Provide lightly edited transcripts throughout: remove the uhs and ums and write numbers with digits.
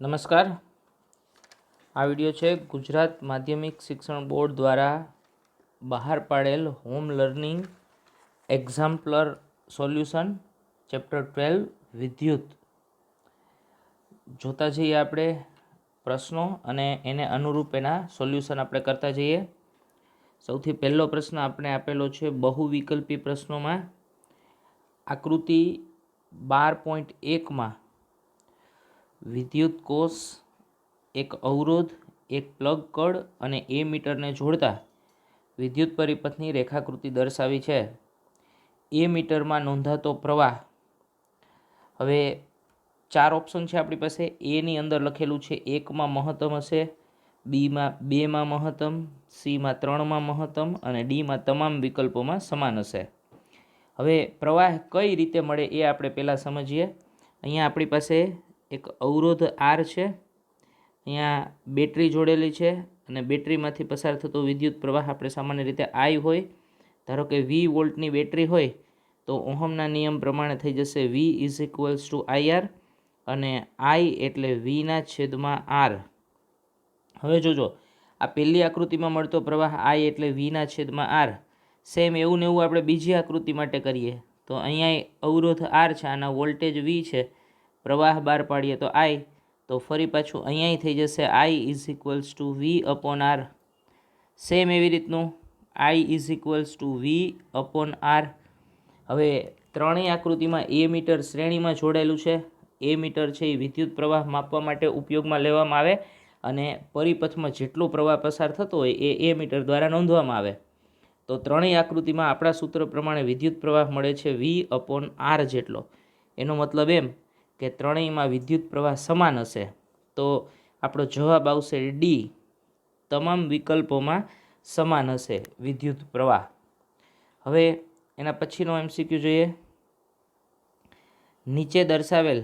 નમસ્કાર. આ વિડીયો છે ગુજરાત માધ્યમિક શિક્ષણ બોર્ડ દ્વારા બહાર પાડેલ હોમ લર્નિંગ એક્ઝામ્પલર સોલ્યુશન ચેપ્ટર 12 વિદ્યુત. જોતા જઈએ આપણે પ્રશ્નો અને એને અનુરૂપ એના સોલ્યુશન આપણે કરતા જઈએ. સૌથી પહેલો પ્રશ્ન આપણે આપેલો છે બહુવિકલ્પી પ્રશ્નોમાં આકૃતિ 12.1માં વિદ્યુત કોષ, એક અવરોધ, એક પ્લગ કડ અને એ મીટરને જોડતા વિદ્યુત પરિપથની રેખાકૃતિ દર્શાવી છે. એ મીટરમાં નોંધાતો પ્રવાહ. હવે 4 ઓપ્શન છે આપણી પાસે. એની અંદર લખેલું છે 1માં મહત્તમ હશે, બીમાં 2માં મહત્તમ, સીમાં 3માં મહત્તમ અને ડીમાં તમામ વિકલ્પોમાં સમાન હશે. હવે પ્રવાહ કઈ રીતે મળે એ આપણે પહેલાં સમજીએ. અહીંયા આપણી પાસે એક અવરોધ આર છે, અહીંયા બેટરી જોડેલી છે અને બેટરીમાંથી પસાર થતો વિદ્યુત પ્રવાહ આપણે સામાન્ય રીતે આઈ હોય. ધારો કે 20 વોલ્ટની બેટરી હોય તો ઓહમના નિયમ પ્રમાણે થઈ જશે V = IR અને I એટલે V/R. હવે જોજો, આ પહેલી આકૃતિમાં મળતો પ્રવાહ I એટલે V/R. સેમ એવું ને એવું આપણે બીજી આકૃતિ માટે કરીએ તો અહીંયા અવરોધ R છે, આના વોલ્ટેજ V છે, પ્રવાહ બહાર પાડીએ તો I, તો ફરી પાછું અહીંયા થઈ જશે I = V/R. સેમ એવી રીતનું I = V/R. હવે ત્રણેય આકૃતિમાં એ મીટર શ્રેણીમાં જોડાયેલું છે. એ મીટર છે એ વિદ્યુત પ્રવાહ માપવા માટે ઉપયોગમાં લેવામાં આવે અને પરિપથમાં જેટલો પ્રવાહ પસાર થતો હોય એ મીટર દ્વારા નોંધવામાં આવે. તો ત્રણેય આકૃતિમાં આપણા સૂત્ર પ્રમાણે વિદ્યુત પ્રવાહ મળે છે V/R જેટલો. એનો મતલબ એમ કે ત્રણેયમાં વિદ્યુત પ્રવાહ સમાન હશે. તો આપણો જવાબ આવશે ડી, તમામ વિકલ્પોમાં સમાન હશે વિદ્યુત પ્રવાહ. હવે એના પછીનો MCQ જોઈએ. નીચે દર્શાવેલ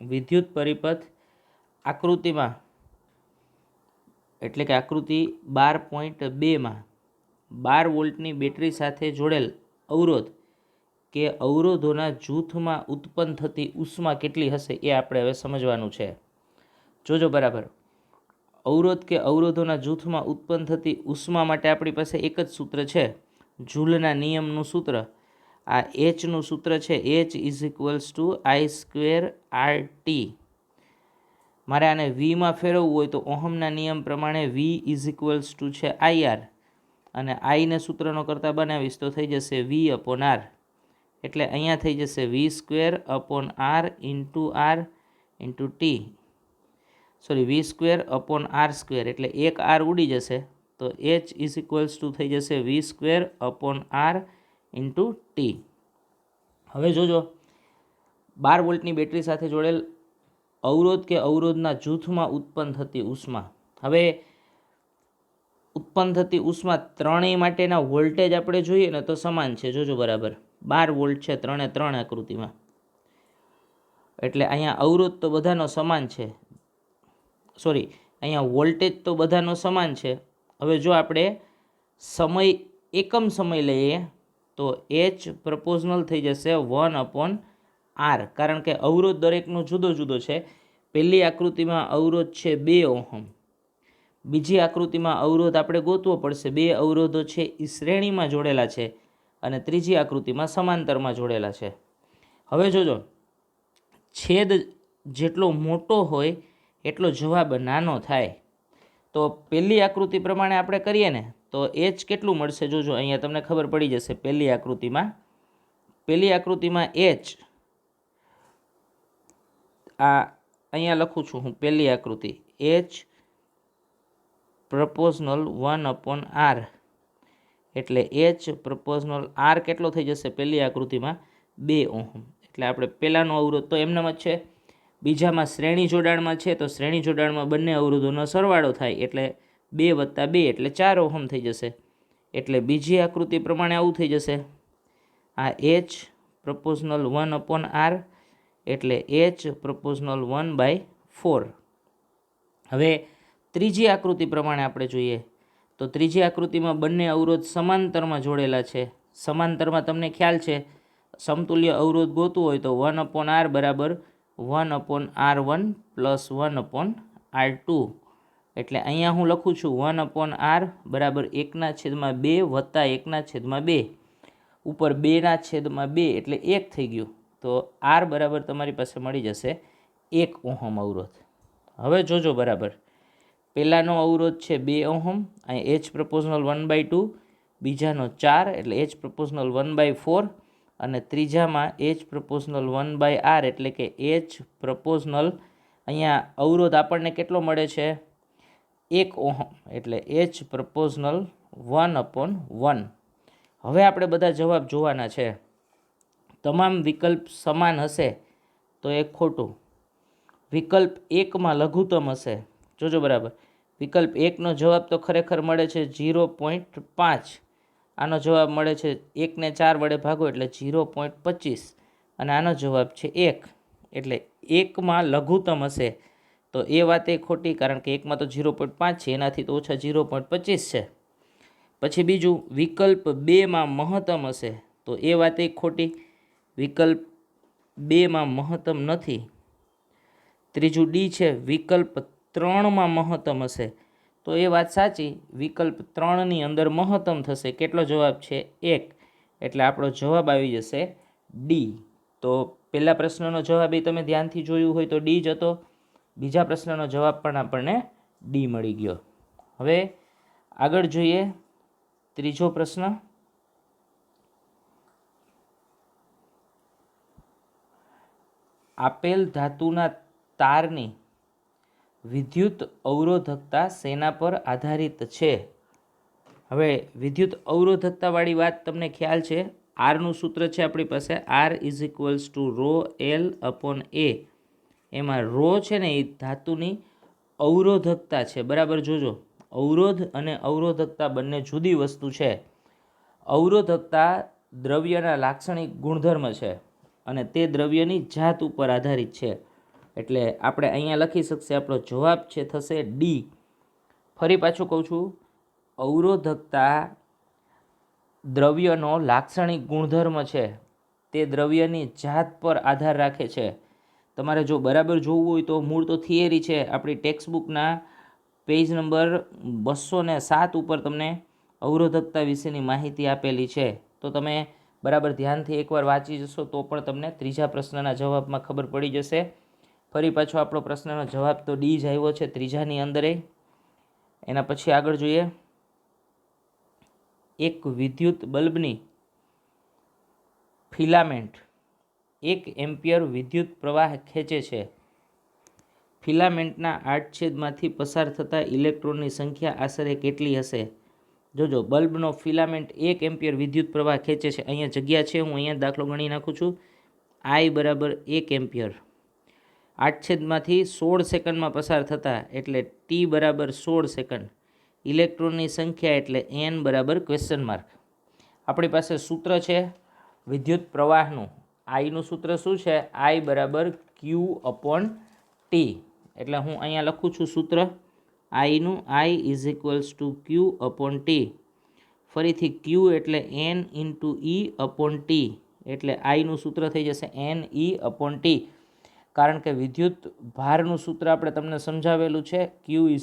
વિદ્યુત પરિપથ આકૃતિમાં એટલે કે આકૃતિ 12.2માં 12 વોલ્ટની બેટરી સાથે જોડેલ અવરોધ કે અવરોધોના જૂથમાં ઉત્પન્ન થતી ઉષ્મા કેટલી હશે એ આપણે હવે સમજવાનું છે. જોજો બરાબર. અવરોધ કે અવરોધોના જૂથમાં ઉત્પન્ન થતી ઉષ્મા માટે આપણી પાસે એક જ સૂત્ર છે, જૂલના નિયમનું સૂત્ર. આ Hનું સૂત્ર છે H = I²RT. મારે આને Vમાં ફેરવવું હોય તો ઓહમના નિયમ પ્રમાણે V છે IR અને આઈને સૂત્રનો કરતા બનાવીશ તો થઈ જશે V/R. એટલે અહીંયા થઈ જશે V²/R × T. સોરી, V²/R², એટલે એક R ઉડી જશે તો H = થઈ જશે V²/R × T. હવે જોજો, 12 વોલ્ટની બેટરી સાથે જોડેલ અવરોધ કે અવરોધના જૂથમાં ઉત્પન્ન થતી ઉષ્મા. હવે ઉત્પન્ન થતી ઉષ્મા ત્રણેય માટેના વોલ્ટેજ આપણે જોઈએ ને તો સમાન છે. જોજો બરાબર, 12 વોલ્ટ છે ત્રણે ત્રણ આકૃતિમાં. એટલે અહીંયા અવરોધ તો બધાનો સમાન છે, સોરી અહીંયા વોલ્ટેજ તો બધાનો સમાન છે. હવે જો આપણે એકમ સમય લઈએ તો H પ્રપોઝનલ થઈ જશે 1/R, કારણ કે અવરોધ દરેકનો જુદો જુદો છે. પહેલી આકૃતિમાં અવરોધ છે 2 ઓહમ, બીજી આકૃતિમાં અવરોધ આપણે ગોતવો પડશે. 2 અવરોધો છે એ શ્રેણીમાં જોડેલા છે અને ત્રીજી આકૃતિમાં સમાંતરમાં જોડેલા છે. હવે જોજો, છેદ જેટલો મોટો હોય એટલો જવાબ નાનો થાય. તો પહેલી આકૃતિ પ્રમાણે આપણે કરીએ ને તો H કેટલું મળશે? જોજો, અહીંયા તમને ખબર પડી જશે. પહેલી આકૃતિમાં H, આ અહીંયા લખું છું હું, પહેલી આકૃતિ H પ્રપોઝનલ 1/R, એટલે H પ્રપોઝનલ R કેટલો થઈ જશે? પહેલી આકૃતિમાં 2 ઓહમ. એટલે આપણે પહેલાનો અવરોધ તો એમનામ જ છે, બીજામાં શ્રેણી જોડાણમાં છે તો શ્રેણી જોડાણમાં બંને અવરોધોનો સરવાળો થાય એટલે 2 + 2 એટલે 4 ઓહમ થઈ જશે. એટલે બીજી આકૃતિ પ્રમાણે આવું થઈ જશે. આ H પ્રપોઝનલ 1/R એટલે H પ્રપોઝનલ 1/4. હવે ત્રીજી આકૃતિ પ્રમાણે આપણે જોઈએ તો ત્રીજી આકૃતિમાં બંને અવરોધ સમાંતરમાં જોડેલા છે. સમાંતરમાં તમને ખ્યાલ છે, સમતુલ્ય અવરોધ ગોતવું હોય તો 1/R = 1/r1 પ્લસ 1/r2 એટલે અહીંયા હું લખું છું 1/r બરાબર 1/2 વત્તા 1/2 ઉપર 2/2 એટલે 1 થઈ ગયું. તો r બરાબર તમારી પાસે મળી જશે 1 ઓહમ અવરોધ. હવે જોજો બરાબર, પહેલાનો અવરોધ છે 2 ઓહમ, અહીં h પ્રપોઝનલ 1/2, બીજાનો 4 એટલે h પ્રપોઝનલ 1/4 અને ત્રીજામાં h પ્રપોઝનલ 1/r એટલે કે h પ્રપોઝનલ અહીંયા અવરોધ આપણને કેટલો મળે છે 1 ઓહમ એટલે h પ્રપોઝનલ 1/1. હવે આપણે બધા જવાબ જોવાના છે. તમામ વિકલ્પ સમાન હશે તો એ ખોટું. વિકલ્પ 1માં લઘુત્તમ હશે. જોજો બરાબર, વિકલ્પ 1નો જવાબ તો ખરેખર મળે છે 0.5. આનો જવાબ મળે છે 1ને 4 વડે ભાગો એટલે 0.25 અને આનો જવાબ છે 1 એટલે 1માં લઘુત્તમ હશે તો એ વાત એ ખોટી, કારણ કે 1માં તો 0.5 છે, એનાથી તો ઓછા 0.25 છે. પછી બીજું, વિકલ્પ 2માં મહત્તમ હશે તો એ વાત એ ખોટી, વિકલ્પ 2માં મહત્તમ નથી. ત્રીજું ડી છે, વિકલ્પ 3માં મહત્તમ હશે તો એ વાત સાચી, વિકલ્પ 3ની અંદર મહત્તમ થશે. કેટલો જવાબ છે 1 એટલે આપણો જવાબ આવી જશે ડી. તો પહેલા પ્રશ્નનો જવાબ એ તમે ધ્યાનથી જોયું હોય તો ડી જ હતો. બીજા પ્રશ્નનો જવાબ પણ આપણને ડી મળી ગયો. હવે આગળ જોઈએ ત્રીજો પ્રશ્ન. આપેલ ધાતુના તારની વિદ્યુત અવરોધકતા શેના પર આધારિત છે? હવે વિદ્યુત અવરોધકતાવાળી વાત તમને ખ્યાલ છે. આરનું સૂત્ર છે આપણી પાસે, R = ρ L/A. એમાં રો છે ને એ ધાતુની અવરોધકતા છે. બરાબર જોજો, અવરોધ અને અવરોધકતા બંને જુદી વસ્તુ છે. અવરોધકતા દ્રવ્યના લાક્ષણિક ગુણધર્મ છે અને તે દ્રવ્યની જાત ઉપર આધારિત છે. એટલે આપણે અહીંયા લખી શકશે આપણો જવાબ છે થશે ડી. ફરી પાછું કહું છું, અવરોધકતા દ્રવ્યનો લાક્ષણિક ગુણધર્મ છે, તે દ્રવ્યની જાત પર આધાર રાખે છે. તમારે જો બરાબર જોવું હોય તો મૂળ તો થિયરી છે, આપણી ટેક્સ્ટબુકના પેજ નંબર 207 ઉપર તમને અવરોધકતા વિશેની માહિતી આપેલી છે. તો તમે બરાબર ધ્યાનથી એકવાર વાંચી જશો તો પણ તમને ત્રીજા પ્રશ્નના જવાબમાં ખબર પડી જશે. ફરી પાછો આપણો પ્રશ્નનો જવાબ તો ડી જ આવ્યો છે ત્રીજાની અંદર. એના પછી આગળ જોઈએ, એક વિદ્યુત બલ્બની ફિલામેન્ટ 1 એમ્પિયર વિદ્યુત પ્રવાહ ખેંચે છે. ફિલામેન્ટના આડછેદમાંથી પસાર થતા ઇલેક્ટ્રોનની સંખ્યા આશરે કેટલી હશે? જોજો, બલ્બનો ફિલામેન્ટ 1 એમ્પિયર વિદ્યુત પ્રવાહ ખેંચે છે. અહીંયા જગ્યા છે, હું અહીંયા દાખલો ગણી નાખું છું. I બરાબર 1 એમ્પિયર, આડછેદમાંથી 16 સેકન્ડમાં પસાર થતા એટલે T બરાબર 16 સેકન્ડ. ઇલેક્ટ્રોનની સંખ્યા એટલે N બરાબર ક્વેશ્ચન માર્ક. આપણી પાસે સૂત્ર છે વિદ્યુત પ્રવાહનું. આઈનું સૂત્ર શું છે? I બરાબર Q/T. એટલે હું અહીંયા લખું છું સૂત્ર આઈનું, I = Q/T. ફરીથી Q એટલે N/E/T એટલે આઈનું સૂત્ર થઈ જશે NE/T. કારણ કે વિદ્યુત ભારનું સૂત્ર આપણે તમને સમજાવેલું છે, Q =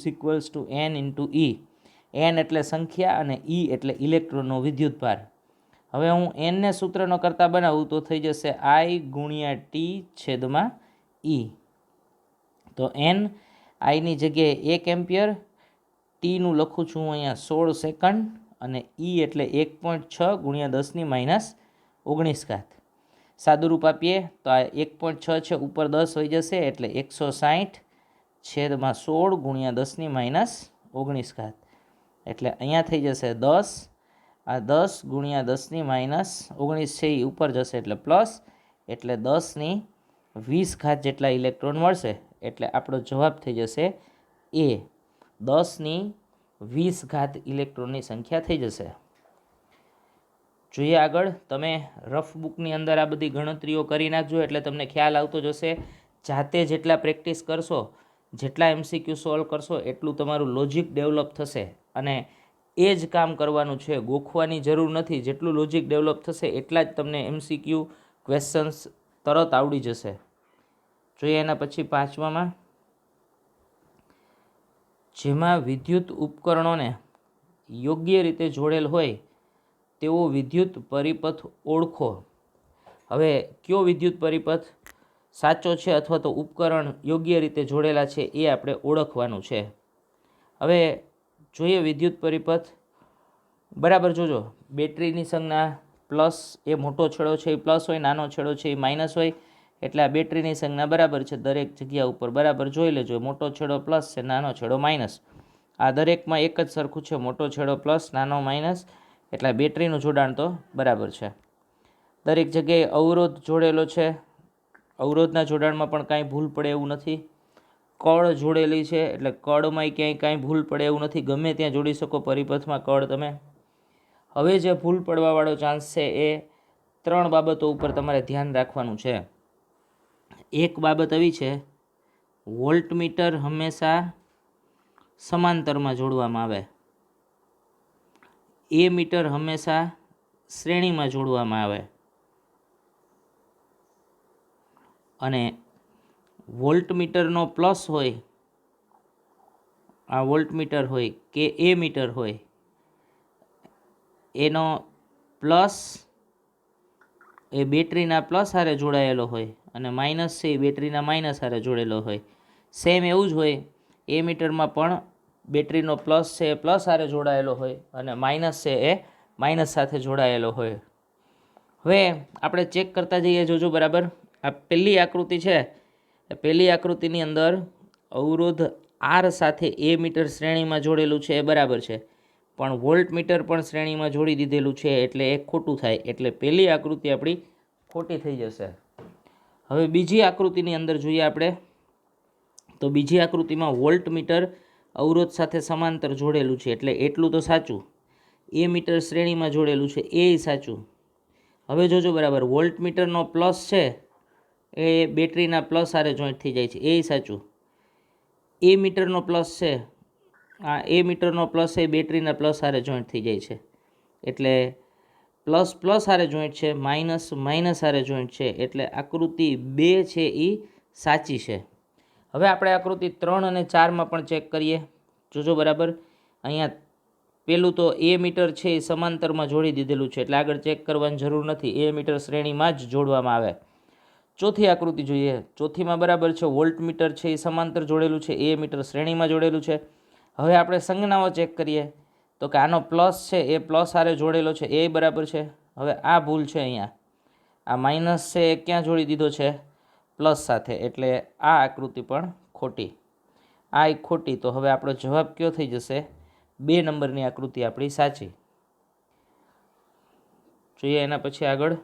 N/E. N એટલે સંખ્યા અને E એટલે ઇલેક્ટ્રોનનો વિદ્યુત ભાર. હવે હું Nને સૂત્રનો કરતા બનાવું તો થઈ જશે I/T/E. તો N આઈની જગ્યાએ 1 એમ્પિયર, ટીનું લખું છું અહીંયા 16 સેકન્ડ અને E એટલે 1.6 × 10⁻19. સાદુરૂપ આપીએ તો આ 1.6 છે, ઉપર 10 હોઈ જશે એટલે 160/16 × 10⁻19. એટલે અહીંયા થઈ જશે 10, આ 10 × 10⁻19 છે એ ઉપર જશે એટલે પ્લસ, એટલે 10⁻20 જેટલા ઇલેક્ટ્રોન મળશે. એટલે આપણો જવાબ થઈ જશે એ, 10⁻20 ઇલેક્ટ્રોનની સંખ્યા થઈ જશે. જોઈએ આગળ, તમે રફ બુકની અંદર આ બધી ગણતરીઓ કરી નાખજો એટલે તમને ખ્યાલ આવતો જશે. જાતે જેટલા પ્રેક્ટિસ કરશો, જેટલા MCQ સોલ્વ કરશો એટલું તમારું લોજિક ડેવલપ થશે અને એ જ કામ કરવાનું છે, ગોખવાની જરૂર નથી. જેટલું લોજિક ડેવલપ થશે એટલા જ તમને MCQ ક્વેશ્ચન્સ તરત આવડી જશે. જોઈએ એના પછી પાંચમામાં, જેમાં વિદ્યુત ઉપકરણોને યોગ્ય રીતે જોડેલ હોય તેવો વિદ્યુત પરિપથ ઓળખો. હવે કયો વિદ્યુત પરિપથ સાચો છે અથવા તો ઉપકરણ યોગ્ય રીતે જોડેલા છે એ આપણે ઓળખવાનું છે. હવે જોઈએ વિદ્યુત પરિપથ. બરાબર જોજો, બેટરીની સંજ્ઞા પ્લસ, એ મોટો છેડો છે એ પ્લસ હોય, નાનો છેડો છે એ માઇનસ હોય, એટલે આ બેટરીની સંજ્ઞા બરાબર છે દરેક જગ્યા ઉપર. બરાબર જોઈ લેજો, મોટો છેડો પ્લસ છે, નાનો છેડો માઇનસ. આ દરેકમાં એક જ સરખું છે, મોટો છેડો પ્લસ, નાનો માઇનસ, એટલે બેટરીનું જોડાણ તો બરાબર છે. દરેક જગ્યાએ અવરોધ જોડેલો છે, અવરોધના જોડાણમાં પણ કાંઈ ભૂલ પડે એવું નથી. કળ જોડેલી છે એટલે કળમાંય ક્યાંય કાંઈ ભૂલ પડે એવું નથી, ગમે ત્યાં જોડી શકો પરિપથમાં કળ તમે. હવે જે ભૂલ પડવાવાળો ચાન્સ છે એ 3 બાબતો ઉપર તમારે ધ્યાન રાખવાનું છે. એક બાબત આવી છે, વોલ્ટમીટર હંમેશા સમાંતરમાં જોડવામાં આવે, એ મીટર હંમેશા શ્રેણીમાં જોડવામાં આવે, અને વોલ્ટમીટરનો પ્લસ હોય, આ વોલ્ટમીટર હોય કે એ મીટર હોય, એનો પ્લસ એ બેટરીના પ્લસ હારે જોડાયેલો હોય અને માઇનસ છે એ બેટરીના માઇનસ હારે જોડેલો હોય. સેમ એવું જ હોય, એ મીટરમાં પણ બેટરીનો પ્લસ છે એ પ્લસ હારે જોડાયેલો હોય અને માઇનસ છે એ માઇનસ સાથે જોડાયેલો હોય. હવે આપણે ચેક કરતા જઈએ, જોજો બરાબર. આ પહેલી આકૃતિ છે, પહેલી આકૃતિની અંદર અવરોધ આર સાથે એ મીટર શ્રેણીમાં જોડેલું છે એ બરાબર છે, પણ વોલ્ટમીટર પણ શ્રેણીમાં જોડી દીધેલું છે એટલે એ ખોટું થાય, એટલે પહેલી આકૃતિ આપણી ખોટી થઈ જશે. હવે બીજી આકૃતિની અંદર જોઈએ આપણે, તો બીજી આકૃતિમાં વોલ્ટમીટર અવરોધ સાથે સમાંતર જોડેલું છે એટલે એટલું તો સાચું. એ મીટર શ્રેણીમાં જોડેલું છે એ સાચું. હવે જોજો બરાબર, વોલ્ટમીટરનો પ્લસ છે એ બેટરીના પ્લસ હારે જોઈન્ટ થઈ જાય છે એ સાચું. એ મીટરનો પ્લસ છે, આ એ મીટરનો પ્લસ એ બેટરીના પ્લસ હારે જોઈન્ટ થઈ જાય છે એટલે પ્લસ પ્લસ હારે જોઈન્ટ છે, માઇનસ માઇનસ હારે જોઈન્ટ છે, એટલે આકૃતિ 2 છે એ સાચી છે. હવે આપણે આકૃતિ 3 અને 4માં પણ ચેક કરીએ, જોજો બરાબર. અહીંયા પેલું તો એ મીટર છે એ સમાંતરમાં જોડી દીધેલું છે એટલે આગળ ચેક કરવાની જરૂર નથી, એ મીટર શ્રેણીમાં જ જોડવામાં આવે. ચોથી આકૃતિ જોઈએ, ચોથીમાં બરાબર છે, વોલ્ટમીટર છે એ સમાંતર જોડેલું છે, એ મીટર શ્રેણીમાં જોડેલું છે. હવે આપણે સંજ્ઞાઓ ચેક કરીએ તો કે આનો પ્લસ છે એ પ્લસ હારે જોડેલો છે એ બરાબર છે. હવે આ ભૂલ છે, અહીંયા આ માઇનસ છે એ ક્યાં જોડી દીધો છે, પ્લસ સાથે, એટલે આ આકૃતિ પણ ખોટી, આ એક ખોટી. તો હવે આપણો જવાબ કયો થઈ જશે, 2 નંબરની આકૃતિ આપણી સાચી. જોઈએ એના પછી આગળ,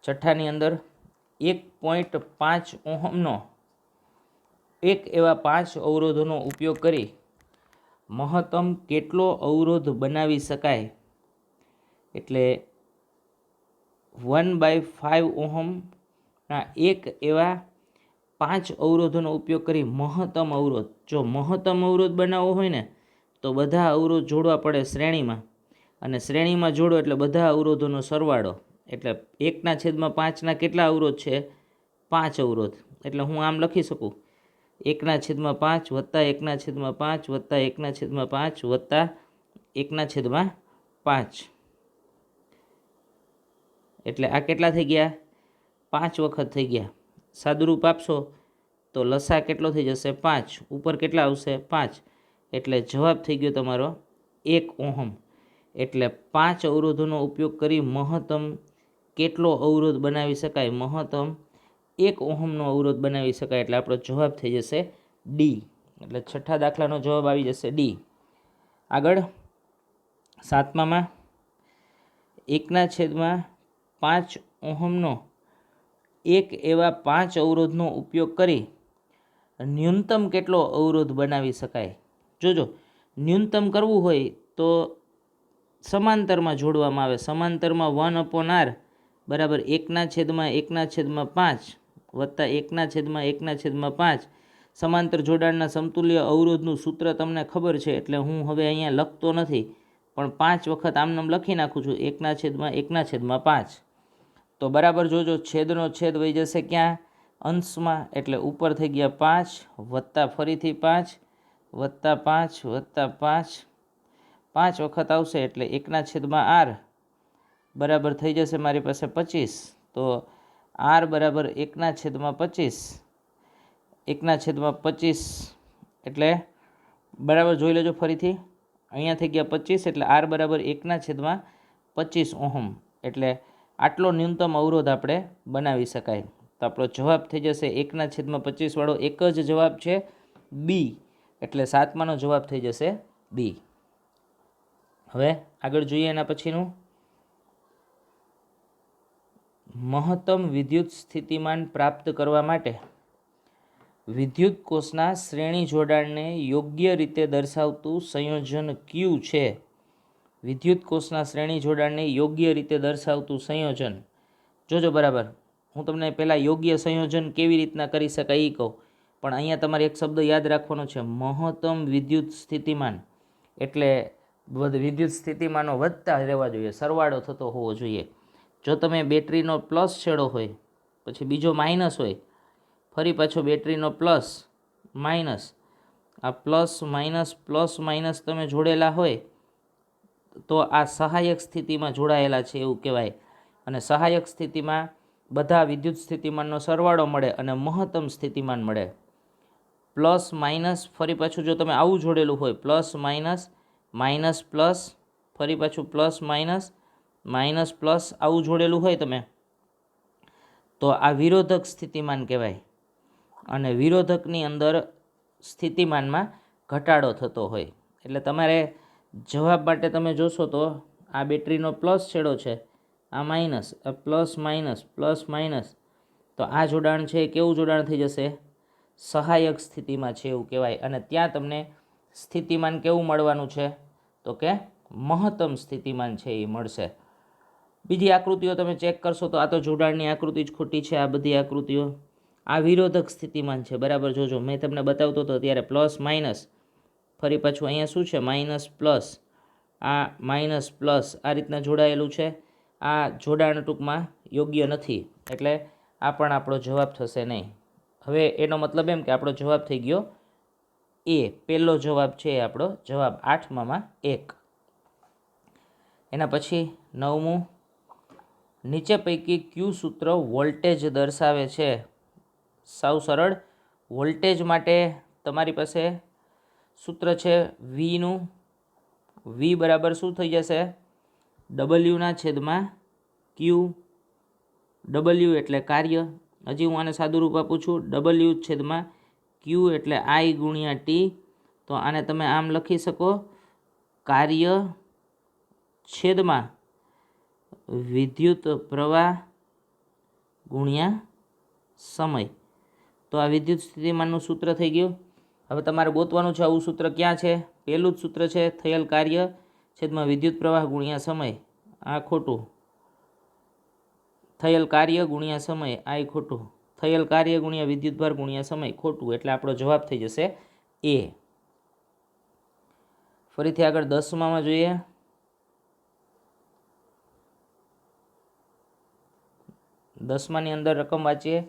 છઠ્ઠાની અંદર 1.5 ઓહમનો એક એવા 5 અવરોધોનો ઉપયોગ કરી મહત્તમ કેટલો અવરોધ બનાવી શકાય, એટલે 1/5 ઓહમના એક એવા 5 અવરોધોનો ઉપયોગ કરી મહત્તમ અવરોધ. જો મહત્તમ અવરોધ બનાવવો હોય ને તો બધા અવરોધ જોડવા પડે શ્રેણીમાં, અને શ્રેણીમાં જોડો એટલે બધા અવરોધોનો સરવાળો, એટલે 1/5ના કેટલા અવરોધ છે, 5 અવરોધ. એટલે હું આમ લખી શકું, 1/5 વત્તા 1/5 વત્તા 1/5 વત્તા 1/5, એટલે આ કેટલા થઈ ગયા, 5 વખત થઈ ગયા. સાદુરૂપ આપશો તો લસા કેટલો થઈ જશે, 5, ઉપર કેટલા આવશે, 5, એટલે જવાબ થઈ ગયો તમારો 1 ઓહમ. એટલે 5 અવરોધોનો ઉપયોગ કરી મહત્તમ કેટલો અવરોધ બનાવી શકાય, મહત્તમ 1 ઓહમનો અવરોધ બનાવી શકાય, એટલે આપણો જવાબ થઈ જશે ડી. એટલે છઠ્ઠા દાખલાનો જવાબ આવી જશે ડી. આગળ 7મામાં 1/5 ઓહમનો એક એવા 5 અવરોધનો ઉપયોગ કરી ન્યૂનતમ કેટલો અવરોધ બનાવી શકાય. જોજો, ન્યૂનતમ કરવું હોય તો સમાંતરમાં જોડવામાં આવે, સમાંતરમાં 1/r બરાબર 1/1/5 વત્તા 1/1/5. સમાંતર જોડાણના સમતુલ્ય અવરોધનું સૂત્ર તમને ખબર છે એટલે હું હવે અહીંયા લખતો નથી, પણ 5 વખત આમનામ લખી નાખું છું, 1/1/5. તો બરાબર જોજો, છેદનો છેદ વહી જશે ક્યાં? અંશમાં, એટલે ઉપર થઈ ગયા 5 વત્તા ફરીથી 5 વત્તા 5 વત્તા 5, 5 વખત આવશે એટલે 1/r બરાબર થઈ જશે મારી પાસે 25. તો r બરાબર 1/25, 1/25 એટલે બરાબર જોઈ લેજો ફરીથી, અહીંયા થઈ ગયા 25 એટલે r બરાબર 1/25 ઓહમ, એટલે આટલો ન્યૂનતમ અવરોધ આપણે બનાવી શકાય. તો આપણો જવાબ થઈ જશે 1/25 વાળો એક જ જવાબ છે બી, એટલે 7માનો જવાબ થઈ જશે બી. હવે આગળ જોઈએ એના પછીનું, મહત્તમ વિદ્યુત સ્થિતિમાન પ્રાપ્ત કરવા માટે વિદ્યુત કોષના શ્રેણી જોડાણને યોગ્ય રીતે દર્શાવતું સંયોજન કયું છે? વિદ્યુત કોષના શ્રેણી જોડાણને યોગ્ય રીતે દર્શાવતું સંયોજન. જોજો બરાબર, હું તમને પહેલાં યોગ્ય સંયોજન કેવી રીતના કરી શકાય એ કહું, પણ અહીંયા તમારે એક શબ્દ યાદ રાખવાનો છે, મહત્તમ વિદ્યુત સ્થિતિમાન. એટલે વિદ્યુત સ્થિતિમાનો વધતા રહેવા જોઈએ, સરવાળો થતો હોવો જોઈએ. જો તમે બેટરીનો પ્લસ છેડો હોય, પછી બીજો માઇનસ હોય, ફરી પાછો બેટરીનો પ્લસ માઇનસ, આ પ્લસ માઇનસ તમે જોડેલા હોય તો આ સહાયક સ્થિતિમાં જોડાયેલા છે એવું કહેવાય. અને સહાયક સ્થિતિમાં બધા વિદ્યુત સ્થિતિમાનનો સરવાળો મળે અને મહત્તમ સ્થિતિમાન મળે. પ્લસ માઇનસ ફરી પાછું જો તમે આવું જોડેલું હોય, પ્લસ માઇનસ પ્લસ, ફરી પાછું પ્લસ માઇનસ પ્લસ આવું જોડેલું હોય તમે, તો આ વિરોધક સ્થિતિમાન કહેવાય. અને વિરોધકની અંદર સ્થિતિમાનમાં ઘટાડો થતો હોય. એટલે તમારે જવાબ માટે તમે જોશો તો આ બેટરીનો પ્લસ છેડો છે, આ માઇનસ, આ પ્લસ માઇનસ, તો આ જોડાણ છે એ કેવું જોડાણ થઈ જશે? સહાયક સ્થિતિમાં છે એવું કહેવાય. અને ત્યાં તમને સ્થિતિમાન કેવું મળવાનું છે? તો કે મહત્તમ સ્થિતિમાન છે એ મળશે. બીજી આકૃતિઓ તમે ચેક કરશો તો આ તો જોડાણની આકૃતિ જ ખોટી છે. આ બધી આકૃતિઓ, આ વિરોધક સ્થિતિમાન છે. બરાબર જોજો, મેં તમને બતાવતો હતો ત્યારે પ્લસ માઇનસ, ફરી પાછું અહીંયા શું છે? માઇનસ પ્લસ, આ રીતના જોડાયેલું છે. આ જોડાણ ટૂંકમાં યોગ્ય નથી, એટલે આ પણ આપણો જવાબ થશે નહીં. હવે એનો મતલબ એમ કે આપણો જવાબ થઈ ગયો એ, પહેલો જવાબ છે એ આપણો જવાબ, 8માં 1. એના પછી 9મું, નીચે પૈકી કયું સૂત્ર વોલ્ટેજ દર્શાવે છે? સાવ સરળ, વોલ્ટેજ માટે તમારી પાસે સૂત્ર છે વીનું. વી બરાબર શું થઈ જશે? W/Q. W એટલે કાર્ય, હજી હું આને સાદું રૂપ આપું છું, W/Q એટલે I/T. તો આને તમે આમ લખી શકો, કાર્ય છેદમાં વિદ્યુત પ્રવાહ ગુણ્યા સમય. તો આ વિદ્યુત સ્થિતિમાનનું સૂત્ર થઈ ગયું. હવે તમારે ગોતવાનું છે આવું સૂત્ર ક્યાં છે? પહેલું જ સૂત્ર છે, થયેલ કાર્ય છેદમાં વિદ્યુત પ્રવાહ ગુણ્યા સમય. આ ખોટું, થયેલ કાર્ય ગુણ્યા સમય, આ ખોટું, થયેલ કાર્ય ગુણ્યા વિદ્યુતભાર ગુણ્યા સમય, ખોટું. એટલે આપણો જવાબ થઈ જશે એ. ફરીથી આગળ 10માં જોઈએ. 10માની અંદર રકમ વાંચીએ.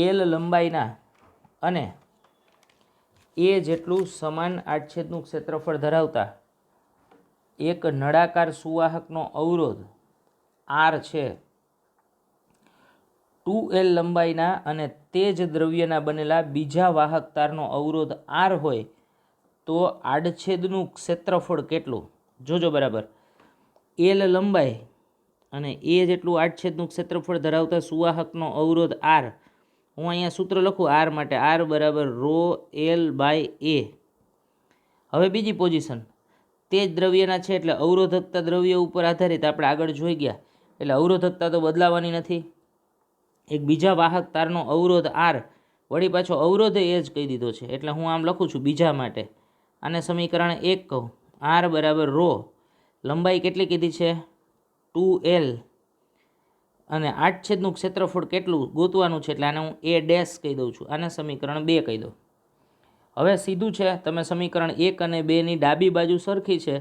એલ લંબાઈના અને એ જેટલું સમાન આડછેદનું ક્ષેત્રફળ ધરાવતા એક નળાકાર સુવાહકનો અવરોધ R છે. 2L લંબાઈના અને તે જ દ્રવ્યના બનેલા બીજા વાહક તારનો અવરોધ R હોય તો આડછેદનું ક્ષેત્રફળ કેટલું? જોજો બરાબર, L લંબાઈ અને એ જેટલું આડછેદનું ક્ષેત્રફળ ધરાવતા સુવાહકનો અવરોધ R. હું અહીંયા સૂત્ર લખું R માટે, R બરાબર ρL/A. હવે બીજી પોઝિશન, તે જ દ્રવ્યના છે એટલે અવરોધકતા દ્રવ્ય ઉપર આધારિત આપણે આગળ જોઈ ગયા, એટલે અવરોધકતા તો બદલાવાની નથી. એક બીજા વાહક તારનો અવરોધ R, વળી પાછો અવરોધ એ જ કહી દીધો છે, એટલે હું આમ લખું છું બીજા માટે. આને સમીકરણ 1 કહું. R બરાબર ρ, લંબાઈ કેટલી કીધી છે? 2L, અને આડછેદનું ક્ષેત્રફળ કેટલું ગોતવાનું છે, એટલે આને હું A' કહી દઉં છું. આને સમીકરણ 2 કહી દઉં. હવે સીધું છે, તમે સમીકરણ 1 અને 2ની ડાબી બાજુ સરખી છે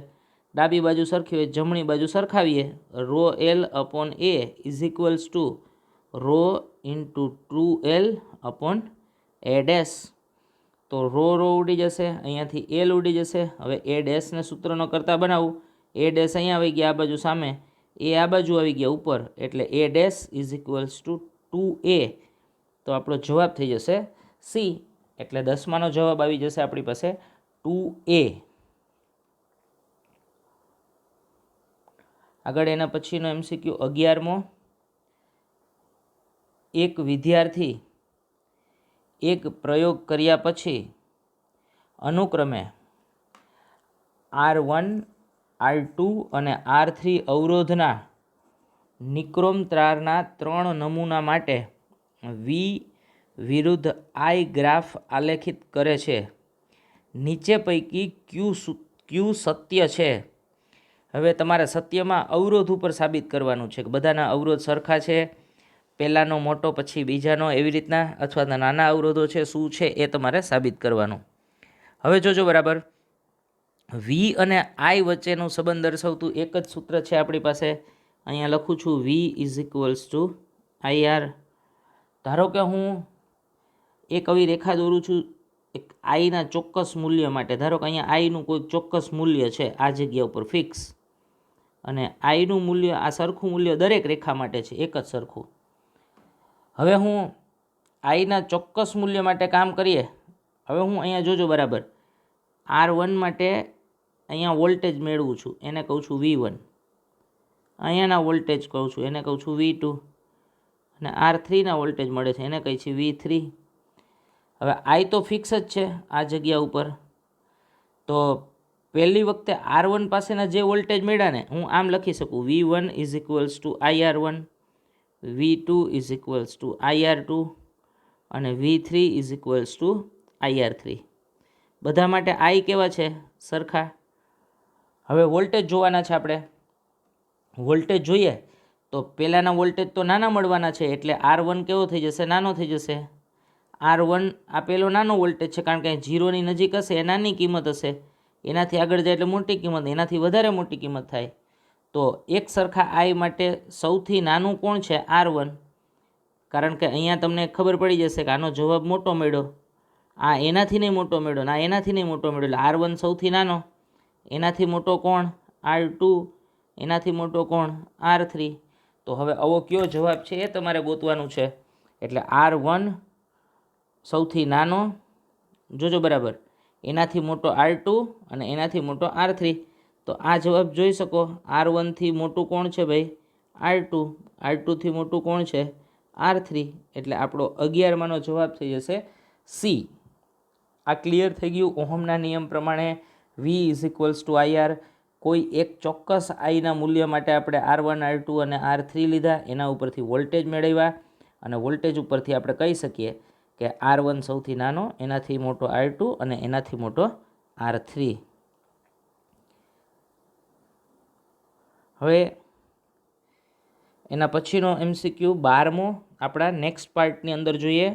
ડાબી બાજુ સરખી હોય જમણી બાજુ સરખાવીએ. Rho L upon A is equals to rho into 2L upon A dash. તો રો ઉડી જશે, અહીંયાથી એલ ઉડી જશે. હવે એ ડેશને સૂત્રનો કરતા બનાવું. એ ડેશ અહીંયા આવી ગયા આ બાજુ સામે, એ આ બાજુ આવી ગયા ઉપર, એટલે એ dash is equals two 2A. તો આપણો જવાબ થઈ જશે સી. એટલે 10માનો જવાબ આવી જશે આપણી પાસે 2A. આગળ એના પછીનો MCQ 11મો. એક વિદ્યાર્થી એક પ્રયોગ કર્યા પછી અનુક્રમે R1, R2 અને R3 અવરોધના નિક્રોમ તારના 3 નમૂના માટે V વિરુદ્ધ I ગ્રાફ આલેખિત કરે છે. નીચે પૈકી ક્યુ સત્ય છે? હવે તમારે સત્યમાં અવરોધ ઉપર સાબિત કરવાનું છે કે બધાના અવરોધ સરખા છે, પહેલાંનો મોટો પછી બીજાનો, એવી રીતના, અથવા તો નાના અવરોધો છે, શું છે એ તમારે સાબિત કરવાનું. હવે જોજો બરાબર, વી અને આઈ વચ્ચેનું સંબંધ દર્શાવતું એક જ સૂત્ર છે આપણી પાસે. અહીંયા લખું છું V is equals to IR. ધારો કે હું એક આવી રેખા દોરું છું એક આઈના ચોક્કસ મૂલ્ય માટે. ધારો કે અહીંયા આઈનું કોઈ ચોક્કસ મૂલ્ય છે આ જગ્યા ઉપર ફિક્સ, અને આઈનું મૂલ્ય આ સરખું મૂલ્ય દરેક રેખા માટે છે, એક જ સરખું. હવે હું આઈના ચોક્કસ મૂલ્ય માટે કામ કરીએ. હવે હું અહીંયા જોજો બરાબર, R1 માટે અહીંયા વોલ્ટેજ મેળવું છું, એને કહું છું V1. અહીંયાના વોલ્ટેજ કહું છું, એને કહું છું V2. અને R3ના વોલ્ટેજ મળે છે, એને કહી છે V3. હવે આઈ તો ફિક્સ જ છે આ જગ્યા ઉપર. તો પહેલી વખતે R1 પાસેના જે વોલ્ટેજ મળ્યા ને હું આમ લખી શકું, V1 is equals two IR1, V2 is equals two IR2 અને V3 is equals two IR3. બધા માટે આઈ કેવા છે? સરખા. હવે વોલ્ટેજ જોવાના છે આપણે. વોલ્ટેજ જોઈએ તો પહેલાંના વોલ્ટેજ તો નાના મળવાના છે, એટલે R1 કેવો થઈ જશે? નાનો થઈ જશે. R1 આ પહેલો નાનો વોલ્ટેજ છે, કારણ કે 0ની નજીક હશે એ નાની કિંમત હશે, એનાથી આગળ જાય એટલે મોટી કિંમત, એનાથી વધારે મોટી કિંમત થાય. તો એક સરખા આઈ માટે સૌથી નાનું કોણ છે? R1. કારણ કે અહીંયા તમને ખબર પડી જશે કે આનો જવાબ મોટો મળ્યો, આ એનાથી નહીં મોટો મળ્યો, ના એનાથી નહીં મોટો મળ્યો, એટલે R1 સૌથી નાનો. એનાથી મોટો કોણ? R2. એનાથી મોટો કોણ? R3. તો હવે આવો કયો જવાબ છે એ તમારે ગોતવાનું છે. એટલે R1 સૌથી નાનો, જોજો બરાબર, એનાથી મોટો R2 અને એનાથી મોટો R3. તો આ જવાબ જોઈ શકો, R1થી મોટું કોણ છે ભાઈ? R2. R2થી મોટું કોણ છે? R3. એટલે આપણો 11માનો જવાબ થઈ જશે સી. આ ક્લિયર થઈ ગયું. ઓહમના નિયમ પ્રમાણે V is equals to IR. કોઈ એક ચોક્કસ આઈના મૂલ્ય માટે આપણે R1, R2 અને R3 લીધા, એના ઉપરથી વોલ્ટેજ મેળવ્યા, અને વોલ્ટેજ ઉપરથી આપણે કહી શકીએ કે R1 સૌથી નાનો, એનાથી મોટો R2 અને એનાથી મોટો R3. હવે એના પછીનો MCQ 12મો આપણા નેક્સ્ટ પાર્ટની અંદર જોઈએ.